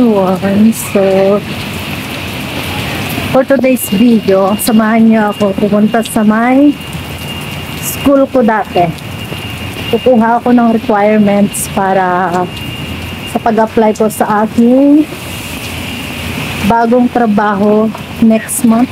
everyone. So, for today's video, samahan niyo ako pumunta sa my school ko dati. Kukuha ako ng requirements para sa pag-apply ko sa aking bagong trabaho next month.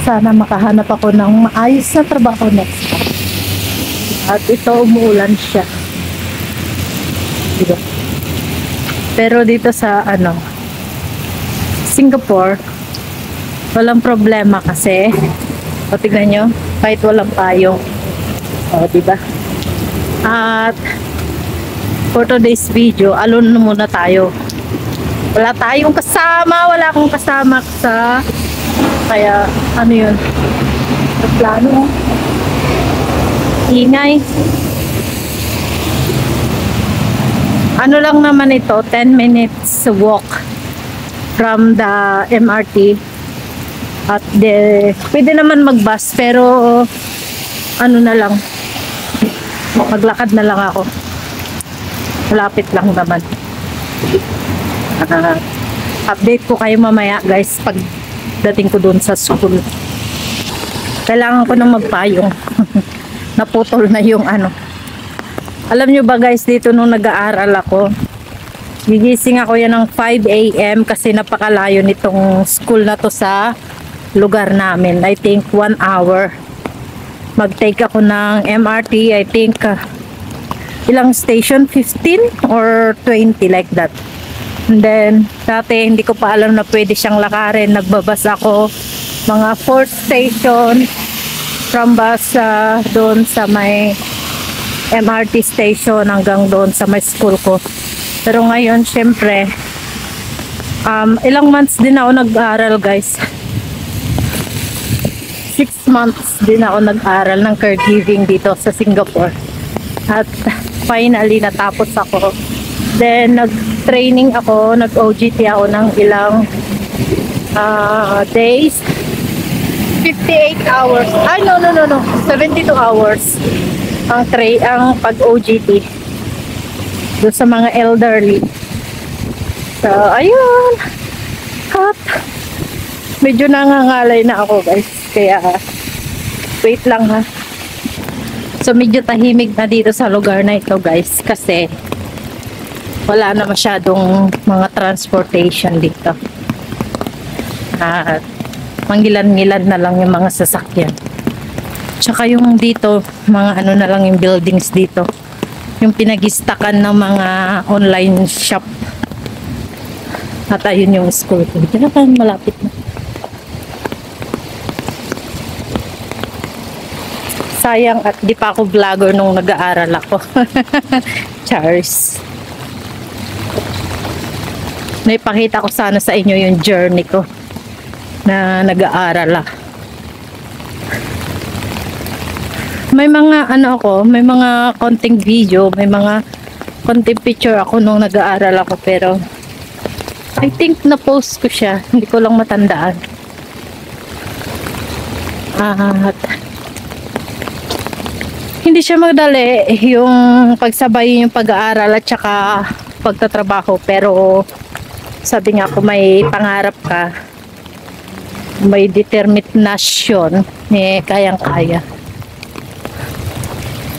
Sana makahanap ako ng maayos na trabaho next month. At ito, umuulan siya. Diba? Pero dito sa Singapore, walang problema kasi tignan nyo, kahit walang payong. Diba? At for today's video, alone muna tayo. Wala tayong kasama, wala akong kasama sa kaya yun, sa plano ingay. Ano lang naman ito, 10 minutes walk from the MRT. At pwede naman mag-bus, pero na lang, maglakad na lang ako. Malapit lang naman. Update ko kayo mamaya guys pag dating ko dun sa school. Kailangan ko nang magpayong. Naputol na yung Alam nyo ba guys, dito nung nag-aaral ako, gigising ako yan ng 5 AM kasi napakalayo nitong school na to sa lugar namin. I think 1 hour. Mag-take ako ng MRT, I think ilang station? 15 or 20 like that. And then, dati hindi ko pa alam na pwede siyang lakarin. Nagbabas ako mga 4th station from bus doon sa may MRT station hanggang doon sa my school ko. Pero ngayon, syempre, ilang months din ako nag-aaral guys. 6 months din ako nag-aaral ng caregiving dito sa Singapore. At finally, natapos ako. Then, nag-training ako, nag-OJT ako ng ilang days. 58 hours. Ay, no. 72 hours. Ang pag-OJT doon sa mga elderly. So, ayun. Cut. Medyo nangangalay na ako guys. Kaya, wait lang ha. So, medyo tahimik na dito sa lugar na ito guys. Kasi, wala na masyadong mga transportation dito. At, manggilan-ngilan na lang yung mga sasakyan. Tsaka yung dito, mga na lang yung buildings dito. Yung pinag-istakan ng mga online shop. At ayun yung school ko. Diyan na malapit na. Sayang at di pa ako vlogger nung nag-aaral ako. Cheers. Naipakita ko sana sa inyo yung journey ko na nag-aaral ako. May mga may mga konting video, may mga konting picture ako nung nag-aaral ako, pero I think na-post ko siya, hindi ko lang matandaan. At hindi siya madali yung pagsabay yung pag-aaral at saka pagtatrabaho, pero sabi nga, kung may pangarap ka, may determinasyon, kayang-kaya.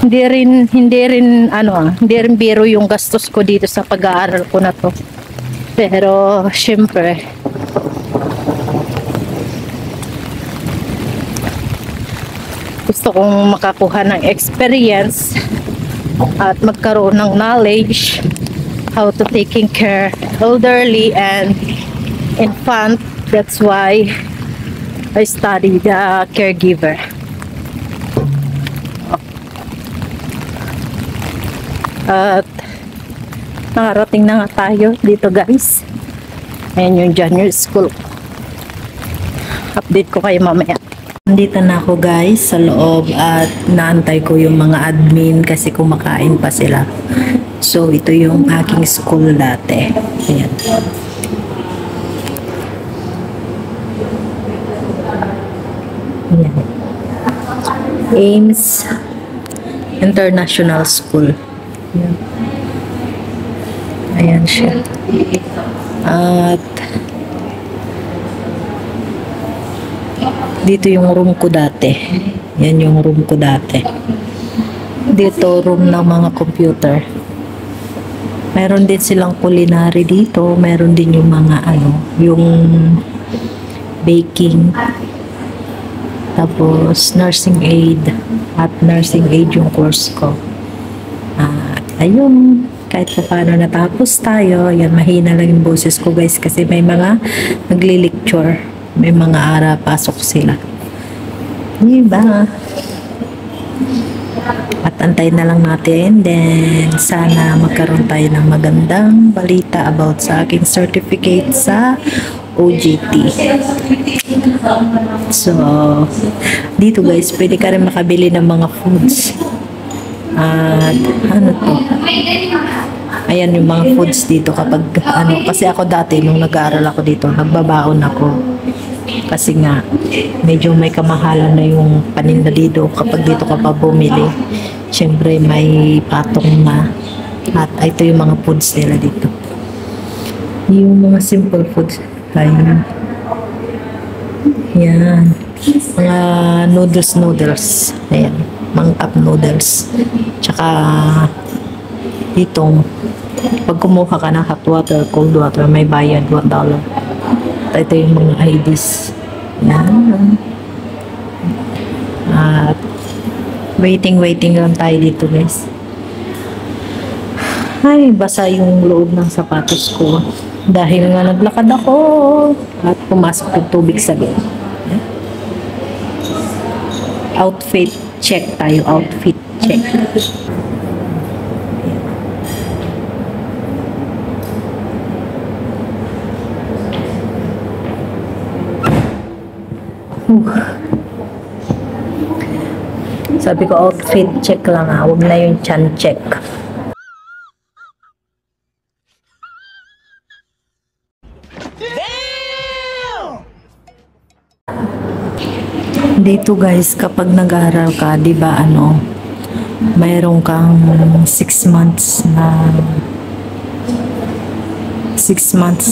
Hindi rin biro yung gastos ko dito sa pag-aaral ko na to. Pero syempre, gusto kong makakuha ng experience at magkaroon ng knowledge how to taking care elderly and infant. That's why I studied caregiver. At nakarating na nga tayo dito guys. Ayan yung junior school. Update ko kayo mamaya. Nandito na ako guys sa loob at naantay ko yung mga admin kasi kumakain pa sila. So ito yung aking school dati. Ayan. Ayan. Ames International School. Ayan. Ayan siya. At dito yung room ko dati. Yan yung room ko dati. Dito room ng mga computer. Meron din silang culinary dito. Meron din yung mga yung baking. Tapos nursing aid. At nursing aid yung course ko. At ayun, kahit pa paano natapos tayo. Yan, mahina lang yung boses ko guys kasi may mga nagli-lecture. May mga pasok sila. Diba? At antay na lang natin. Then, sana magkaroon tayo ng magandang balita about sa aking certificate sa OJT. So, dito guys, pwede ka rin makabili ng mga foods. At, ano to? Ayan yung mga foods dito kapag, kasi ako dati, nung nag-aaral ako dito, nagbabaon ako. Kasi nga, medyo may kamahalan na yung paninda dito kapag dito ka pa bumili. Siyempre, may patong na. At ito yung mga foods nila dito. Yung mga simple foods. Ayun. Yan. Mga noodles. Ayan. Mga cup noodles. Tsaka, ditong, pag kumuha ka ng hot water, cold water, may bayad $1. Ito yung mga IDs. Yan. At waiting lang tayo dito guys. Ay, basa yung loob ng sapatos ko. Dahil nga naglakad ako at pumasok yung tubig sa loob. Outfit check tayo. Outfit check. Sabi ko outfit check lang huwag na yung chan check. Dito guys, kapag nag-aaral ka, di ba mayroon kang 6 months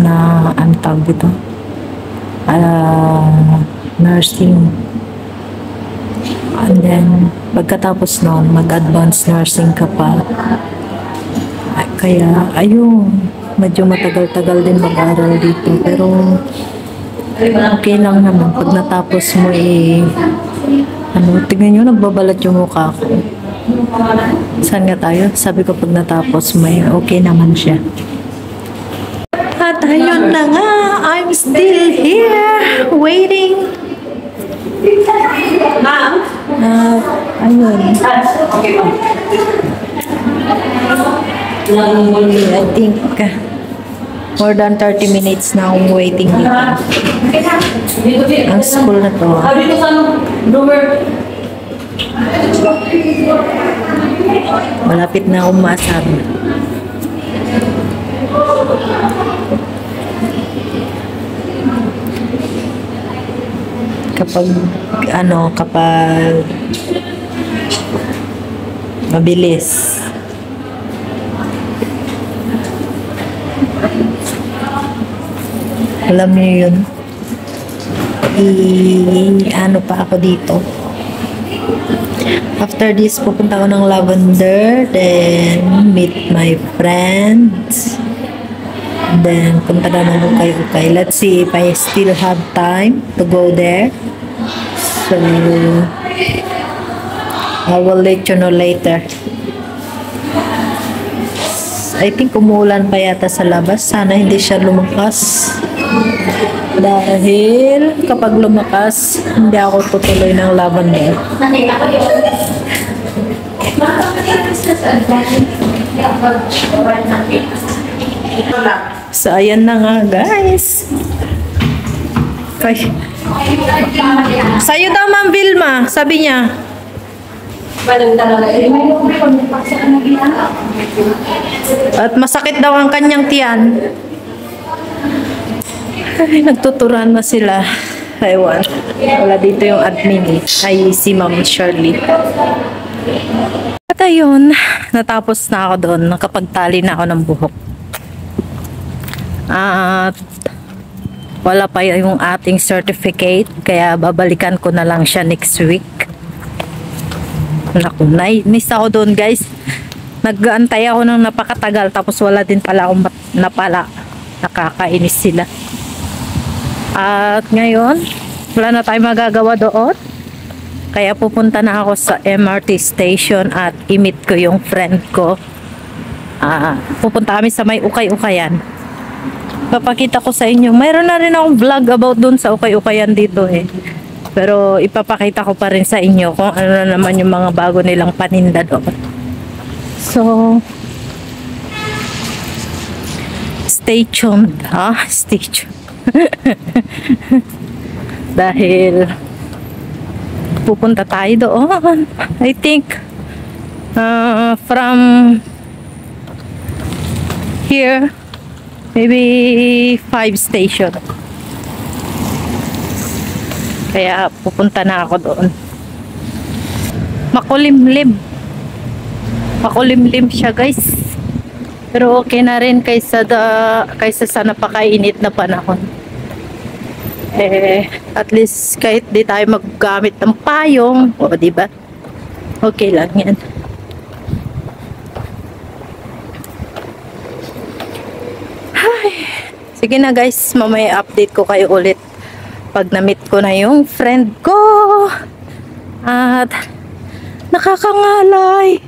na ang tawag dito? Nursing. And then, pagkatapos noon, mag-advance nursing ka pa. Kaya, ayun, medyo matagal-tagal din mag-aral dito. Pero, okay lang naman. Pag natapos mo tignan nyo, nagbabalat yung mukha ko. Saan nga tayo? Sabi ko pag natapos mo okay naman siya. At ayun na nga, I'm still here, waiting. Ayun. I think more than 30 minutes na akong waiting dito. Ang school na to. Malapit na akong maasar. Kapag mabilis. Alam niyo yun. Pa ako dito. After this, pupunta ako ng Lavender. Then, meet my friends. Then, punta naman ako kay Ukay. Let's see if I still have time to go there. So, I will let you know later. I think umuulan pa yata sa labas. Sana hindi siya lumakas. Dahil kapag lumakas, hindi ako tutuloy ng Lavender. So, ayan na nga, guys. Ay. Sa'yo daw, Ma'am Vilma, sabi niya. At masakit daw ang kanyang tiyan. Ay, nagtuturan na sila. Ewan. Wala dito yung admin ay si Ma'am Shirley. At ayun, natapos na ako doon. Nakapagtali na ako ng buhok. At wala pa yung ating certificate, kaya babalikan ko na lang siya next week. Naku, nainis ako doon guys. Nag-aantay ako ng napakatagal tapos wala din pala akong napala. Nakakainis sila. At ngayon, wala na tayong magagawa doon. Kaya pupunta na ako sa MRT station at i-meet ko yung friend ko. Pupunta kami sa may ukay-ukayan. Papakita ko sa inyo. Mayroon na rin akong vlog about dun sa ukay-ukayan dito eh. Pero ipapakita ko pa rin sa inyo kung ano na naman yung mga bago nilang paninda doon. So, stay tuned. Stay tuned. Dahil pupunta tayo doon. I think from here maybe 5 station. Kaya pupunta na ako doon. Makulimlim. Makulimlim siya guys. Pero okay na rin kaysa sa napakainit na panahon. At least kahit di tayo maggamit ng payong, o diba? Okay lang yan. Sige na guys, mamaya update ko kayo ulit pag na-meet ko na yung friend ko. At nakakangalay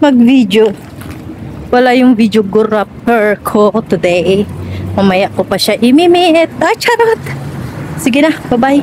mag-video. Wala yung videographer ko today. Mamaya ko pa siya imi-meet. Charot! Sige na, bye-bye.